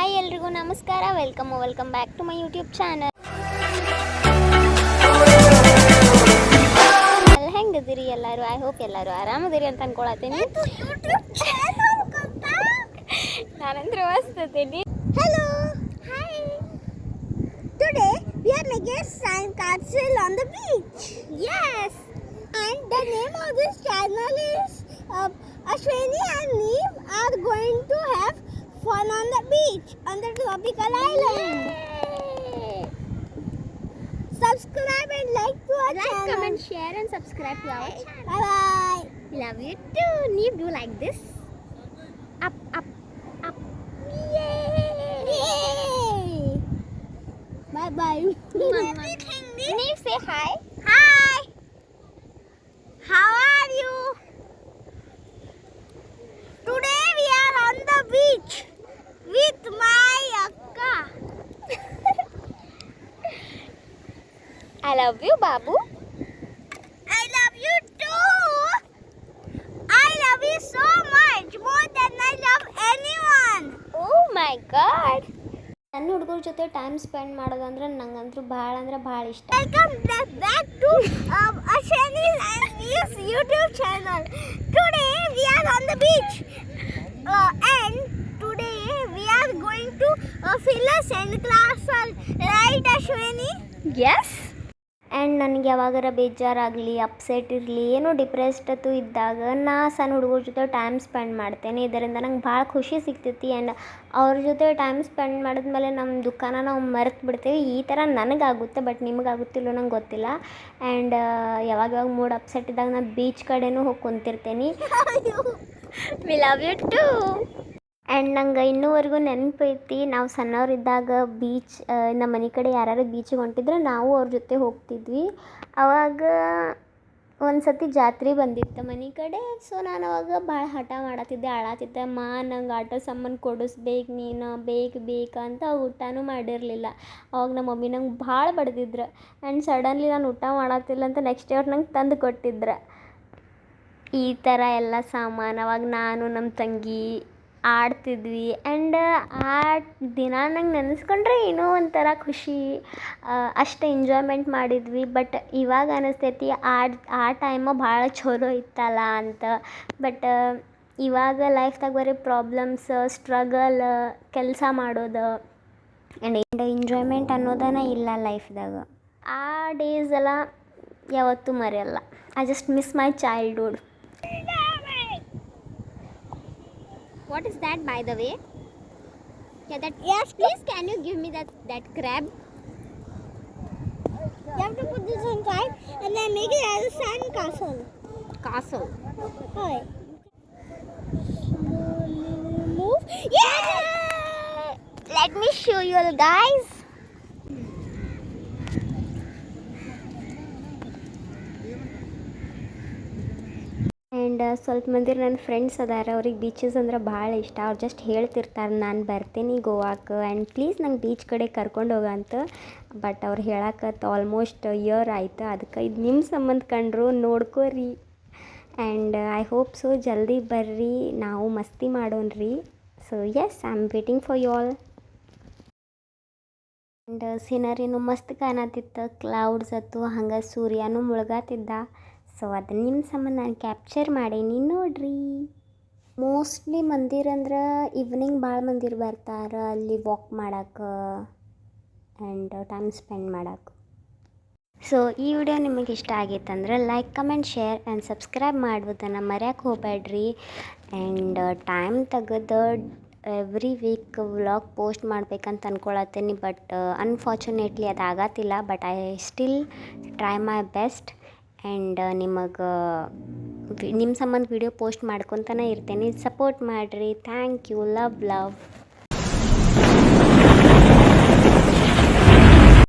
Hi ಎಲ್ರಿಗೂ ನಮಸ್ಕಾರ. Welcome back to my YouTube channel. ಹೆಂಗದಿರಿ ಎಲ್ಲರೂ? ಐ ಹೋಪ್ ಎಲ್ಲರೂ ಆರಾಮದಿರಿ ಅಂತ ಅನ್ಕೊಳತ್ತೀನಿ. ನಾನಂದ್ರೆ ಮಸ್ತಿದ್ದೀನಿ. Hello. Hi. Today we are making sand castle on the beach. Yes. And the name of this channel is Ashwini and Neem are going to have fun on the beach on the tropical island. Subscribe and like to our channel. Like, comment, share and subscribe to our channel. Bye bye. Love you too. Neem, do like this. Up, up, up. Yay! Yay. Bye bye. Neem, say hi. Hi. How are you? Today we are on the beach with my akka. I love you, Babu. I love you too. I love you so much, more than I love anyone. Oh my God. ನನ್ನ ಹುಡುಗರ ಜೊತೆ time spend ಮಾಡೋದಂದ್ರೆ ನಂಗಂತೂ ಭಾಳ ಇಷ್ಟ. Welcome back to Ashwini and Neem's YouTube channel. Today we are on the beach and today we are going to fill a sand castle, right Ashwini? Yes. And ನನಗೆ ಯಾವಾಗಾರ ಬೇಜಾರಾಗಲಿ, upset ಇರಲಿ, ಏನೋ ಡಿಪ್ರೆಸ್ಡತ್ತು ಇದ್ದಾಗ ನಾ ಸಣ್ಣ ಹುಡುಗರ ಜೊತೆ ಟೈಮ್ ಸ್ಪೆಂಡ್ ಮಾಡ್ತೇನೆ. ಇದರಿಂದ ನಂಗೆ ಭಾಳ ಖುಷಿ ಸಿಗ್ತೈತಿ. ಆ್ಯಂಡ್ ಅವ್ರ ಜೊತೆ ಟೈಮ್ ಸ್ಪೆಂಡ್ ಮಾಡಿದ್ಮೇಲೆ ನಮ್ಮ ದುಃಖನ ನಾವು ಮರೆತು ಬಿಡ್ತೇವೆ. ಈ ಥರ ನನಗಾಗುತ್ತೆ, ಬಟ್ ನಿಮಗಾಗುತ್ತಿಲ್ಲೋ ನಂಗೆ ಗೊತ್ತಿಲ್ಲ. ಆ್ಯಂಡ್ ಯಾವಾಗ ಮೂಡ್ ಅಪ್ಸೆಟ್ ಇದ್ದಾಗ ನಾನು ಬೀಚ್ ಕಡೆನೂ ಹೋಗಿ ಕುಂತಿರ್ತೇನೆ. We love you too. And ನಂಗೆ ಇನ್ನೂವರೆಗೂ ನೆನಪೈತಿ, ನಾವು ಸಣ್ಣವರಿದ್ದಾಗ ಬೀಚ್ ನಮ್ಮ ಮನೆ ಕಡೆ ಯಾರು ಬೀಚಿಗೆ ಹೊಂಟಿದ್ರೆ ನಾವು ಅವ್ರ ಜೊತೆ ಹೋಗ್ತಿದ್ವಿ. ಆವಾಗ ಒಂದು ಸತಿ ಜಾತ್ರೆ ಬಂದಿತ್ತು ಮನೆ ಕಡೆ. ಸೊ ನಾನು ಅವಾಗ ಭಾಳ ಹಠ ಮಾಡತ್ತಿದ್ದೆ, ಅಳಾತಿದ್ದೆ. ನಂಗೆ ಆಟೋ ಸಾಮಾನು ಕೊಡಿಸ್ಬೇಕು, ನೀನು ಬೇಕು ಅಂತ ಊಟನೂ ಮಾಡಿರಲಿಲ್ಲ. ಅವಾಗ ನಮ್ಮ ಮಮ್ಮಿ ನಂಗೆ ಭಾಳ ಬಡ್ದಿದ್ರು. ಆ್ಯಂಡ್ ಸಡನ್ಲಿ ನಾನು ಊಟ ಮಾಡತ್ತಿಲ್ಲ ಅಂತ ನೆಕ್ಸ್ಟ್ ಡೇ ಅವ್ರು ನಂಗೆ ತಂದು ಕೊಟ್ಟಿದ್ರು ಈ ಥರ ಎಲ್ಲ ಸಾಮಾನು. ಅವಾಗ ನಾನು ನಮ್ಮ ತಂಗಿ ಆಡ್ತಿದ್ವಿ. ಆ್ಯಂಡ್ ಆ ದಿನ ನಂಗೆ ನೆನೆಸ್ಕೊಂಡ್ರೆ ಏನೋ ಒಂಥರ ಖುಷಿ. ಅಷ್ಟು ಎಂಜಾಯ್ಮೆಂಟ್ ಮಾಡಿದ್ವಿ. ಬಟ್ ಇವಾಗ ಅನ್ನಿಸ್ತೈತಿ ಆ ಟೈಮ ಭಾಳ ಚಲೋ ಇತ್ತಲ್ಲ ಅಂತ. ಬಟ್ ಇವಾಗ ಲೈಫ್ದಾಗ ಬರೀ ಪ್ರಾಬ್ಲಮ್ಸ್, ಸ್ಟ್ರಗಲ್, ಕೆಲಸ ಮಾಡೋದು ಆ್ಯಂಡ್ ಎಂಜಾಯ್ಮೆಂಟ್ ಅನ್ನೋದನ್ನ ಇಲ್ಲ ಲೈಫ್ದಾಗ. ಆ ಡೇಸ್ ಎಲ್ಲ ಯಾವತ್ತೂ ಮರೆಯಲ್ಲ. I just miss my childhood. What is that, by the way? Yeah, that. Yes, Please, can you give me that crab? You have to put this inside and then make it as a sand castle. Castle. Hi. Move. Yeah! Let me show you guys. And ಸ್ವಲ್ಪ ಮಂದಿ ನನ್ನ friends ಅದಾರ, ಅವ್ರಿಗೆ beaches ಅಂದ್ರೆ ಭಾಳ ಇಷ್ಟ. ಅವ್ರು just ಹೇಳ್ತಿರ್ತಾರೆ ನಾನು ಬರ್ತೀನಿ ಗೋವಾಕ್ಕೆ ಆ್ಯಂಡ್ ಪ್ಲೀಸ್ ನಂಗೆ ಬೀಚ್ ಕಡೆ ಕರ್ಕೊಂಡು ಹೋಗಂತ. ಬಟ್ ಅವ್ರು ಹೇಳಕ್ಕೆ ಆಲ್ಮೋಸ್ಟ್ ಇಯರ್ ಆಯ್ತು. ಅದಕ್ಕೆ ಇದು ನಿಮ್ಮ ಸಂಬಂಧ ಕಂಡ್ರು ನೋಡ್ಕೋರಿ. ಆ್ಯಂಡ್ ಐ ಹೋಪ್ ಸೊ ಜಲ್ದಿ ಬರ್ರಿ, ನಾವು ಮಸ್ತಿ ಮಾಡೋಣ್ರಿ. So yes, I am waiting for you all. And ಸೀನರಿನೂ ಮಸ್ತ್ ಕಾಣತಿತ್ತು, ಕ್ಲೌಡ್ಸ್ ಅತ್ತು, ಹಂಗೆ ಸೂರ್ಯನೂ ಮುಳುಗಾತಿದ್ದ. ಸೊ ಅದನ್ನ ನಿಮ್ಮ ಸಂಬಂಧ ನಾನು ಕ್ಯಾಪ್ಚರ್ ಮಾಡೀನಿ, ನೋಡ್ರಿ. ಮೋಸ್ಟ್ಲಿ ಮಂದಿರ ಅಂದ್ರೆ ಈವ್ನಿಂಗ್ ಭಾಳ ಮಂದಿರ ಬರ್ತಾರೆ ಅಲ್ಲಿ ವಾಕ್ ಮಾಡಕ್ಕೆ ಆ್ಯಂಡ್ ಟೈಮ್ ಸ್ಪೆಂಡ್ ಮಾಡಕ್ಕೆ. ಸೊ ಈ ವಿಡಿಯೋ ನಿಮಗೆ ಇಷ್ಟ ಆಗೈತಂದ್ರೆ like, comment, share and subscribe ಮಾಡೋದನ್ನು ಮರೆಯೋಕ್ಕೆ ಹೋಗಬೇಡ್ರಿ. ಆ್ಯಂಡ್ ಟೈಮ್ ತೆಗೆದು ಎವ್ರಿ ವೀಕ್ ವ್ಲಾಗ್ ಪೋಸ್ಟ್ ಮಾಡ್ಬೇಕಂತ ಅಂದ್ಕೊಳತ್ತೀನಿ. ಬಟ್ ಅನ್ಫಾರ್ಚುನೇಟ್ಲಿ ಅದು ಆಗತ್ತಿಲ್ಲ. But I still try my best. And ನಿಮ್ಮ ಸಂಬಂಧ ವಿಡಿಯೋ ಪೋಸ್ಟ್ ಮಾಡ್ಕೊತಾನೆ ಇರ್ತೇನೆ. ಸಪೋರ್ಟ್ ಮಾಡಿರಿ. Thank you. ಲವ್.